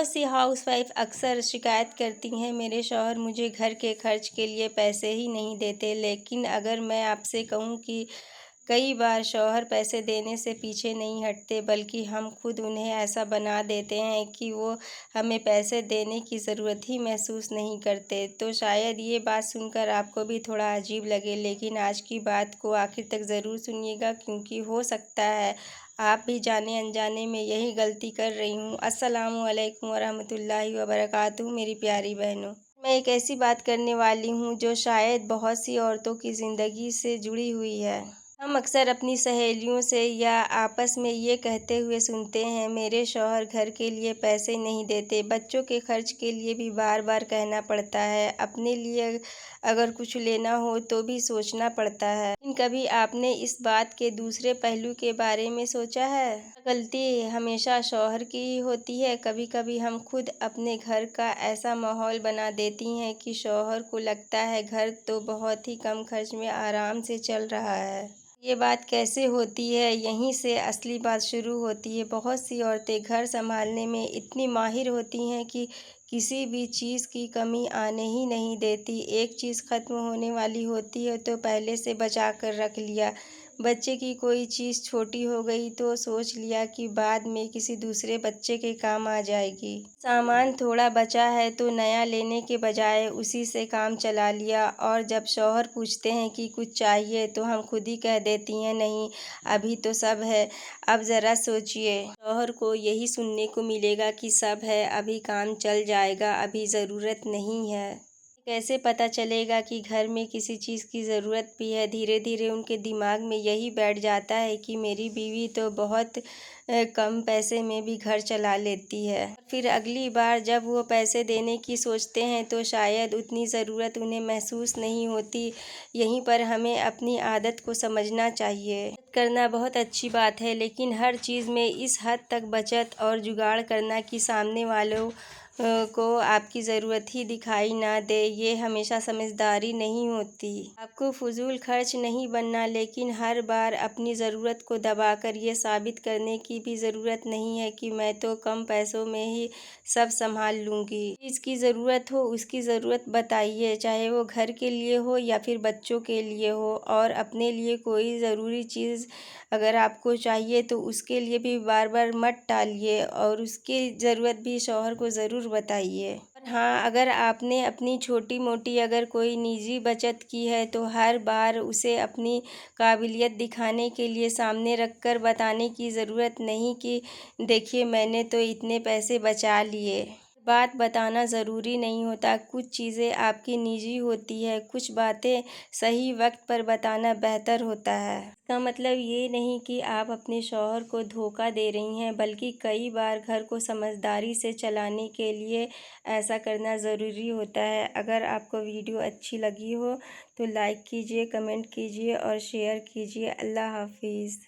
बहुत सी हाउसवाइफ अक्सर शिकायत करती हैं, मेरे शौहर मुझे घर के खर्च के लिए पैसे ही नहीं देते। लेकिन अगर मैं आपसे कहूं कि कई बार शौहर पैसे देने से पीछे नहीं हटते, बल्कि हम खुद उन्हें ऐसा बना देते हैं कि वो हमें पैसे देने की ज़रूरत ही महसूस नहीं करते, तो शायद ये बात सुनकर आपको भी थोड़ा अजीब लगे। लेकिन आज की बात को आखिर तक ज़रूर सुनिएगा, क्योंकि हो सकता है आप भी जाने अनजाने में यही गलती कर रही हूँ। अस्सलामु अलैकुम वरहमतुल्लाहि वबरकातुहू मेरी प्यारी बहनों, मैं एक ऐसी बात करने वाली हूँ जो शायद बहुत सी औरतों की ज़िंदगी से जुड़ी हुई है। हम अक्सर अपनी सहेलियों से या आपस में ये कहते हुए सुनते हैं, मेरे शौहर घर के लिए पैसे नहीं देते, बच्चों के खर्च के लिए भी बार बार कहना पड़ता है, अपने लिए अगर कुछ लेना हो तो भी सोचना पड़ता है। लेकिन कभी आपने इस बात के दूसरे पहलू के बारे में सोचा है? गलती हमेशा शौहर की ही होती है। कभी कभी हम खुद अपने घर का ऐसा माहौल बना देती हैं कि शौहर को लगता है घर तो बहुत ही कम खर्च में आराम से चल रहा है। ये बात कैसे होती है, यहीं से असली बात शुरू होती है। बहुत सी औरतें घर संभालने में इतनी माहिर होती हैं कि किसी भी चीज़ की कमी आने ही नहीं देती। एक चीज़ ख़त्म होने वाली होती है तो पहले से बचा कर रख लिया। बच्चे की कोई चीज़ छोटी हो गई तो सोच लिया कि बाद में किसी दूसरे बच्चे के काम आ जाएगी। सामान थोड़ा बचा है तो नया लेने के बजाय उसी से काम चला लिया। और जब शौहर पूछते हैं कि कुछ चाहिए तो हम खुद ही कह देती हैं, नहीं अभी तो सब है। अब ज़रा सोचिए, शौहर को यही सुनने को मिलेगा कि सब है, अभी काम चल जाएगा, अभी ज़रूरत नहीं है। कैसे पता चलेगा कि घर में किसी चीज़ की ज़रूरत भी है? धीरे धीरे उनके दिमाग में यही बैठ जाता है कि मेरी बीवी तो बहुत कम पैसे में भी घर चला लेती है। फिर अगली बार जब वो पैसे देने की सोचते हैं तो शायद उतनी ज़रूरत उन्हें महसूस नहीं होती। यहीं पर हमें अपनी आदत को समझना चाहिए। बचत करना बहुत अच्छी बात है, लेकिन हर चीज़ में इस हद तक बचत और जुगाड़ करना कि सामने वालों को आपकी ज़रूरत ही दिखाई ना दे, ये हमेशा समझदारी नहीं होती। आपको फजूल खर्च नहीं बनना, लेकिन हर बार अपनी ज़रूरत को दबाकर ये साबित करने की भी ज़रूरत नहीं है कि मैं तो कम पैसों में ही सब संभाल लूँगी। जिसकी ज़रूरत हो उसकी ज़रूरत बताइए, चाहे वो घर के लिए हो या फिर बच्चों के लिए हो। और अपने लिए कोई ज़रूरी चीज़ अगर आपको चाहिए तो उसके लिए भी बार बार मत टालिए, और उसकी ज़रूरत भी शौहर को ज़रूर बताइए। और हाँ, अगर आपने अपनी छोटी मोटी अगर कोई निजी बचत की है तो हर बार उसे अपनी काबिलियत दिखाने के लिए सामने रखकर बताने की ज़रूरत नहीं कि देखिए मैंने तो इतने पैसे बचा लिए। बात बताना ज़रूरी नहीं होता, कुछ चीज़ें आपकी निजी होती है, कुछ बातें सही वक्त पर बताना बेहतर होता है। इसका मतलब ये नहीं कि आप अपने शौहर को धोखा दे रही हैं, बल्कि कई बार घर को समझदारी से चलाने के लिए ऐसा करना ज़रूरी होता है। अगर आपको वीडियो अच्छी लगी हो तो लाइक कीजिए, कमेंट कीजिए और शेयर कीजिए। अल्लाह हाफिज़।